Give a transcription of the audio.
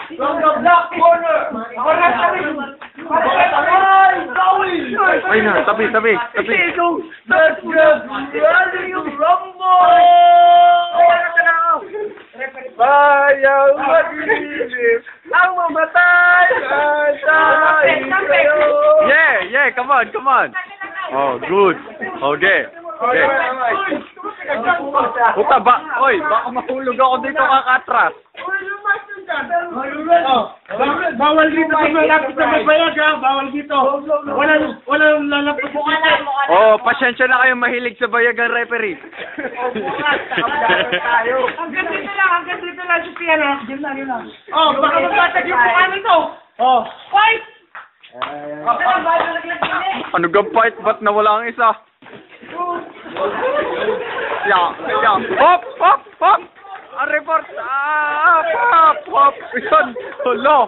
From the black corner. Ay na, tabi. That's the running rumble. Bayaw mag-ilim ang mamatay ay tayo. Yeah, come on. Oh, good. Okay. Puta ba? Oy, baka mahulog ako dito kakatras. Bawal dito sa malapit sa magbayag ha. Bawal dito. Walang lalapit mo kasi. Oh, pasyensya na kayo mahilig sa bayagan referee. Hanggang dito lang si Piano. Oh, baka magtatag yung ano to. Oh. Fight! Ano gang fight? Ba't nawala ang isa? Yeah. Hop! Ang report! Hop! Isan! Hello!